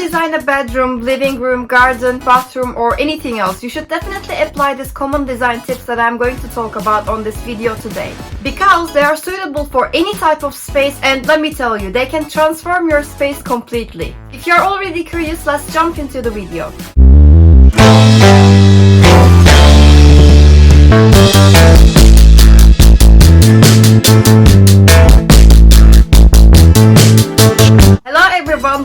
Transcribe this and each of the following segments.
design a bedroom, living room, garden, bathroom, or anything else, you should definitely apply these common design tips that I'm going to talk about on this video today. Because they are suitable for any type of space, and let me tell you, they can transform your space completely. If you're already curious, let's jump into the video.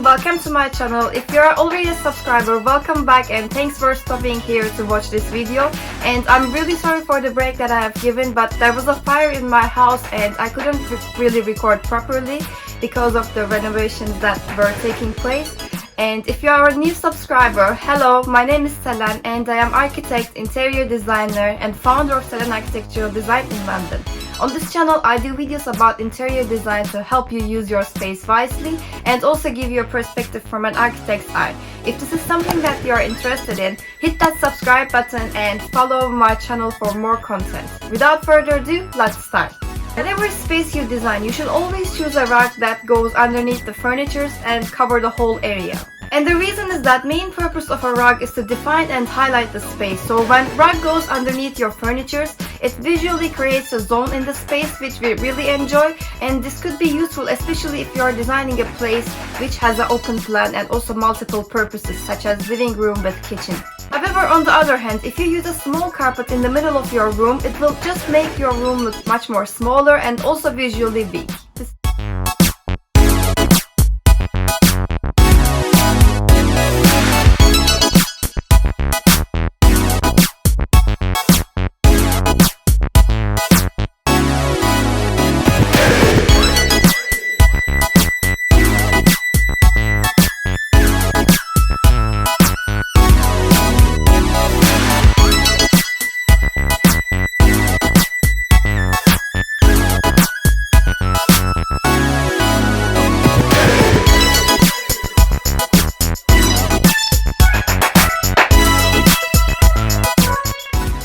Welcome to my channel. If you are already a subscriber, welcome back and thanks for stopping here to watch this video. And I'm really sorry for the break that I have given, but there was a fire in my house and I couldn't really record properly because of the renovations that were taking place. And if you are a new subscriber, hello, my name is Selen and I am architect, interior designer and founder of Selenarchitectural Design in London. On this channel, I do videos about interior design to help you use your space wisely and also give you a perspective from an architect's eye. If this is something that you are interested in, hit that subscribe button and follow my channel for more content. Without further ado, let's start. Whatever space you design, you should always choose a rug that goes underneath the furniture and cover the whole area. And the reason is that main purpose of a rug is to define and highlight the space. So when rug goes underneath your furniture, it visually creates a zone in the space which we really enjoy, and this could be useful especially if you are designing a place which has an open plan and also multiple purposes such as living room with kitchen. However, on the other hand, if you use a small carpet in the middle of your room, it will just make your room look much more smaller and also visually big.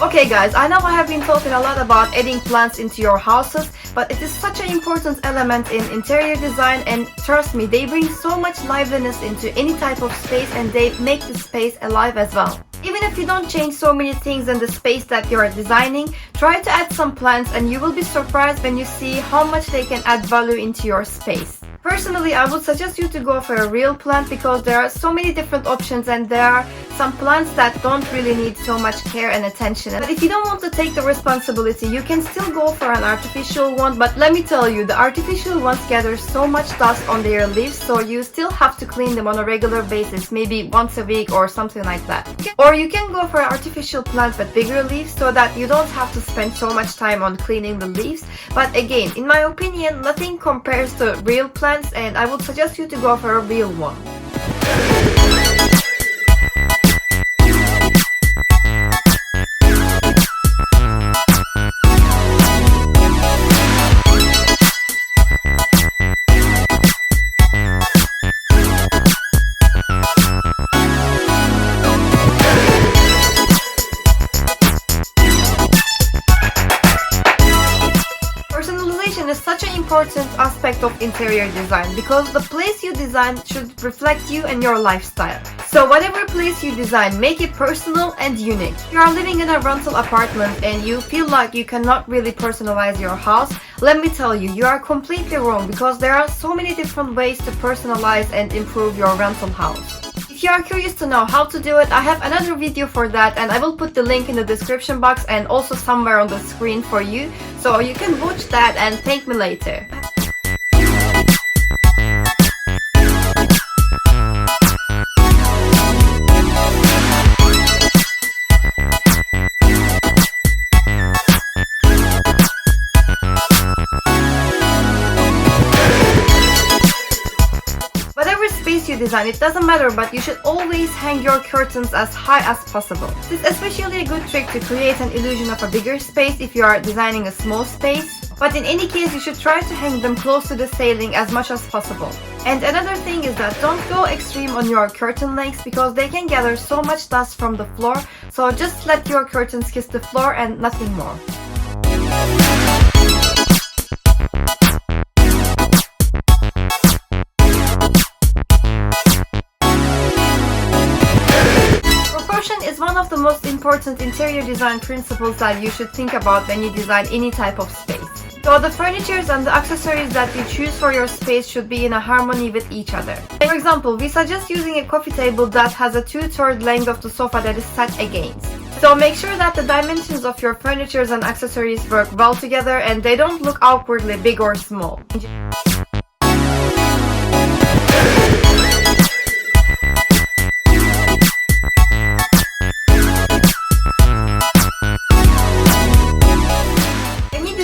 Okay guys, I know I have been talking a lot about adding plants into your houses, but it is such an important element in interior design, and trust me, they bring so much liveliness into any type of space and they make the space alive as well. Even if you don't change so many things in the space that you are designing, try to add some plants and you will be surprised when you see how much they can add value into your space. Personally, I would suggest you to go for a real plant because there are so many different options and there are some plants that don't really need so much care and attention. But if you don't want to take the responsibility, you can still go for an artificial one. But let me tell you, the artificial ones gather so much dust on their leaves, so you still have to clean them on a regular basis, maybe once a week or something like that. Or you can go for an artificial plant with bigger leaves so that you don't have to spend so much time on cleaning the leaves. But again, in my opinion, nothing compares to real plants, and I would suggest you to go for a real one. Is such an important aspect of interior design because the place you design should reflect you and your lifestyle. So whatever place you design, make it personal and unique. If you are living in a rental apartment and you feel like you cannot really personalize your house, let me tell you, you are completely wrong because there are so many different ways to personalize and improve your rental house. If you are curious to know how to do it, I have another video for that and I will put the link in the description box and also somewhere on the screen for you, so you can watch that and thank me later. You design, it doesn't matter, but you should always hang your curtains as high as possible. This is especially a good trick to create an illusion of a bigger space if you are designing a small space. But in any case, you should try to hang them close to the ceiling as much as possible. And another thing is that don't go extreme on your curtain lengths because they can gather so much dust from the floor, so just let your curtains kiss the floor and nothing more. one of the most important interior design principles that you should think about when you design any type of space. So the furnitures and the accessories that you choose for your space should be in a harmony with each other. For example, we suggest using a coffee table that has a 2/3 length of the sofa that is set against. So make sure that the dimensions of your furnitures and accessories work well together and they don't look awkwardly big or small.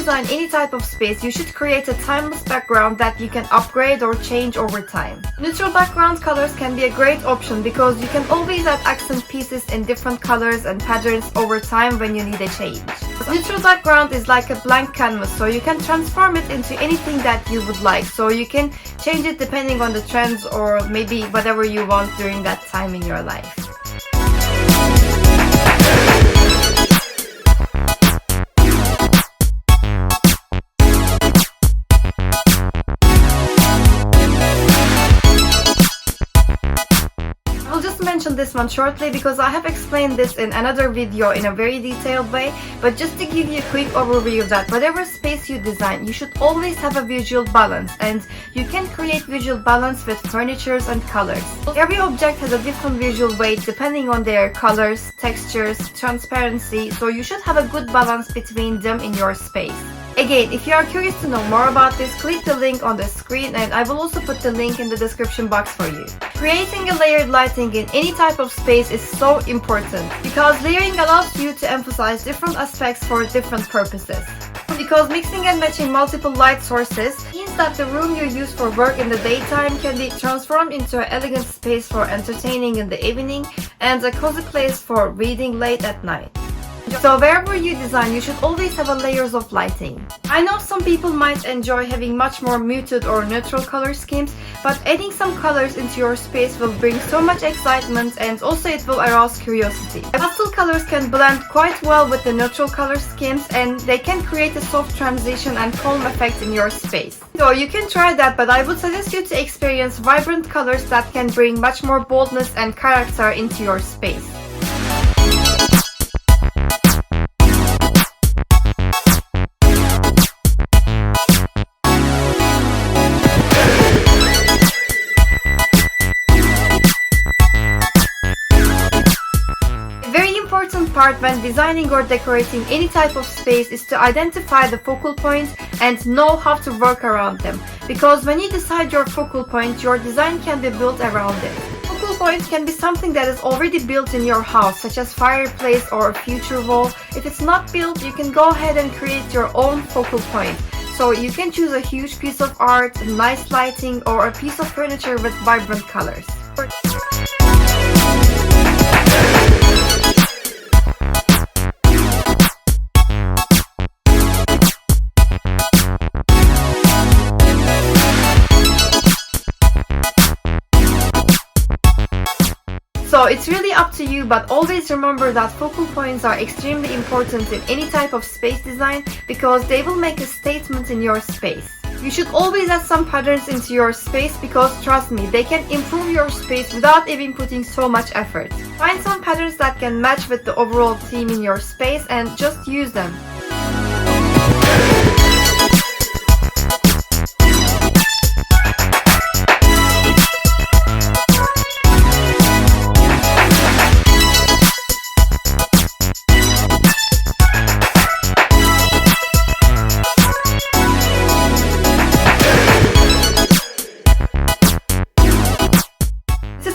Design any type of space, you should create a timeless background that you can upgrade or change over time. Neutral background colors can be a great option because you can always add accent pieces in different colors and patterns over time when you need a change. Neutral background is like a blank canvas, so you can transform it into anything that you would like. So you can change it depending on the trends or maybe whatever you want during that time in your life. I'll just mention this one shortly because I have explained this in another video in a very detailed way, but just to give you a quick overview that whatever space you design, you should always have a visual balance, and you can create visual balance with furnitures and colors. Every object has a different visual weight depending on their colors, textures, transparency, so you should have a good balance between them in your space. Again, if you are curious to know more about this, click the link on the screen and I will also put the link in the description box for you. Creating a layered lighting in any type of space is so important because layering allows you to emphasize different aspects for different purposes. Because mixing and matching multiple light sources means that the room you use for work in the daytime can be transformed into an elegant space for entertaining in the evening and a cozy place for reading late at night. So wherever you design, you should always have a layers of lighting. I know some people might enjoy having much more muted or neutral color schemes, but adding some colors into your space will bring so much excitement and also it will arouse curiosity. Pastel colors can blend quite well with the neutral color schemes and they can create a soft transition and calm effect in your space. So you can try that, but I would suggest you to experience vibrant colors that can bring much more boldness and character into your space. Part when designing or decorating any type of space is to identify the focal point and know how to work around them, because when you decide your focal point, your design can be built around it. Focal point can be something that is already built in your house, such as fireplace or a future wall. If it's not built, you can go ahead and create your own focal point. So you can choose a huge piece of art, nice lighting, or a piece of furniture with vibrant colors. So it's really up to you, but always remember that focal points are extremely important in any type of space design because they will make a statement in your space. You should always add some patterns into your space because trust me, they can improve your space without even putting so much effort. Find some patterns that can match with the overall theme in your space and just use them.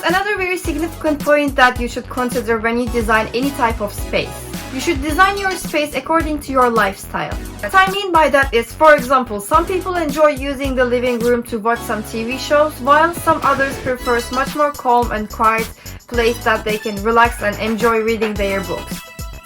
Another very significant point that you should consider when you design any type of space. You should design your space according to your lifestyle. What I mean by that is, for example, some people enjoy using the living room to watch some TV shows, while some others prefer a much more calm and quiet place that they can relax and enjoy reading their books.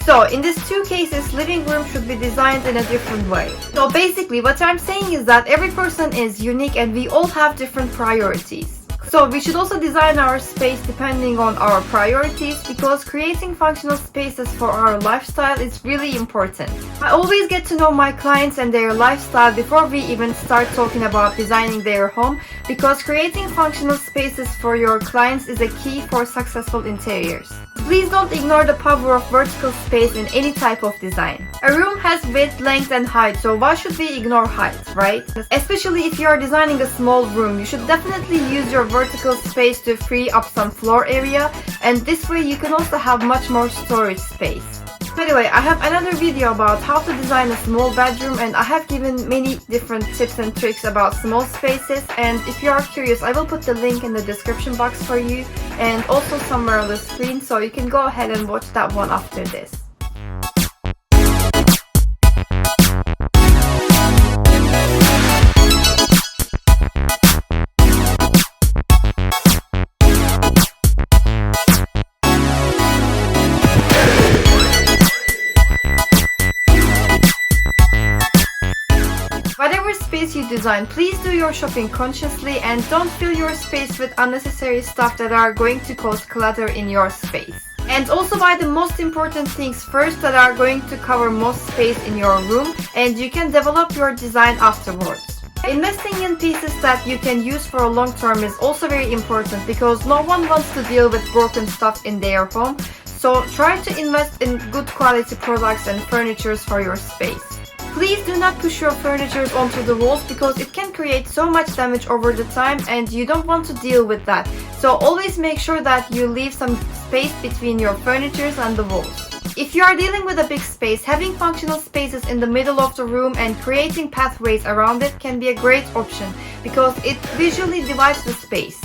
So in these two cases, living room should be designed in a different way. So basically what I'm saying is that every person is unique and we all have different priorities. So we should also design our space depending on our priorities because creating functional spaces for our lifestyle is really important. I always get to know my clients and their lifestyle before we even start talking about designing their home, because creating functional spaces for your clients is a key for successful interiors. Please don't ignore the power of vertical space in any type of design. A room has width, length and height, so why should we ignore height, right? Especially if you are designing a small room, you should definitely use your vertical space to free up some floor area, and this way you can also have much more storage space. By the way, I have another video about how to design a small bedroom, and I have given many different tips and tricks about small spaces, and if you are curious, I will put the link in the description box for you and also somewhere on the screen, so you can go ahead and watch that one after this. Whatever space you design, please do your shopping consciously and don't fill your space with unnecessary stuff that are going to cause clutter in your space. And also buy the most important things first that are going to cover most space in your room, and you can develop your design afterwards. Investing in pieces that you can use for a long term is also very important, because no one wants to deal with broken stuff in their home. So try to invest in good quality products and furnitures for your space. Please do not push your furniture onto the walls, because it can create so much damage over the time and you don't want to deal with that. So always make sure that you leave some space between your furniture and the walls. If you are dealing with a big space, having functional spaces in the middle of the room and creating pathways around it can be a great option, because it visually divides the space.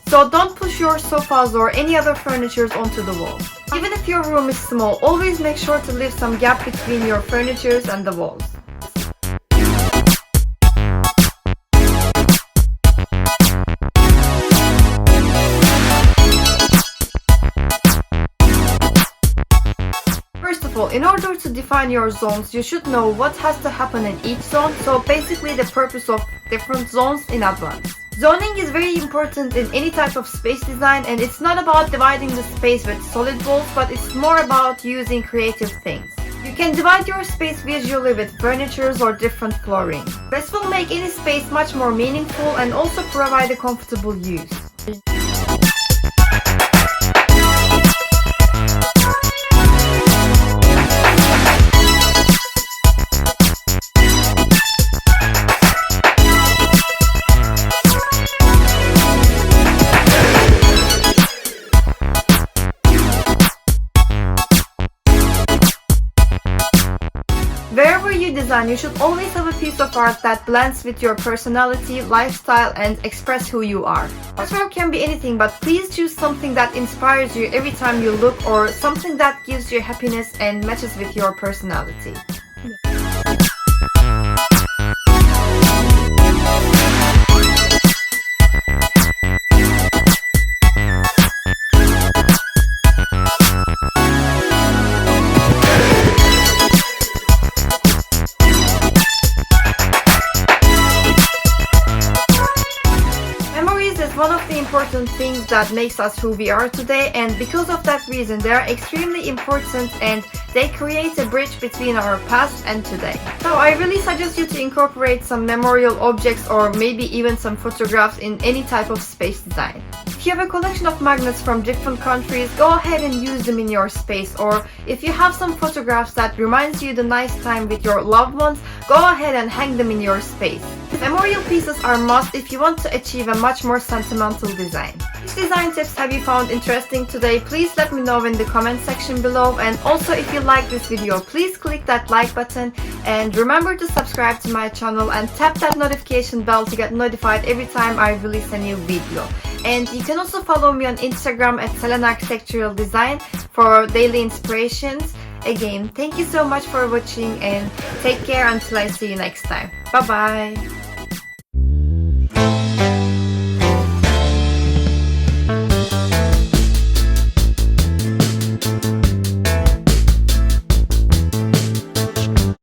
So don't push your sofas or any other furniture onto the walls. Even if your room is small, always make sure to leave some gap between your furniture and the walls. First of all, in order to define your zones, you should know what has to happen in each zone, so basically the purpose of different zones in advance. Zoning is very important in any type of space design, and it's not about dividing the space with solid walls, but it's more about using creative things. You can divide your space visually with furniture or different flooring. This will make any space much more meaningful and also provide a comfortable use. Wherever you design, you should always have a piece of art that blends with your personality, lifestyle, and express who you are. Artwork can be anything, but please choose something that inspires you every time you look, or something that gives you happiness and matches with your personality. One of the important things that makes us who we are today, and because of that reason they are extremely important and they create a bridge between our past and today. So I really suggest you to incorporate some memorial objects or maybe even some photographs in any type of space design. If you have a collection of magnets from different countries, go ahead and use them in your space, or if you have some photographs that reminds you the nice time with your loved ones, go ahead and hang them in your space. Memorial pieces are must if you want to achieve a much more sentimental design. Which design tips have you found interesting today? Please let me know in the comment section below, and also if you like this video, please click that like button and remember to subscribe to my channel and tap that notification bell to get notified every time I release a new video. And you can also follow me on Instagram at selenarchitecturaldesign for daily inspirations. Again, thank you so much for watching and take care until I see you next time. Bye bye!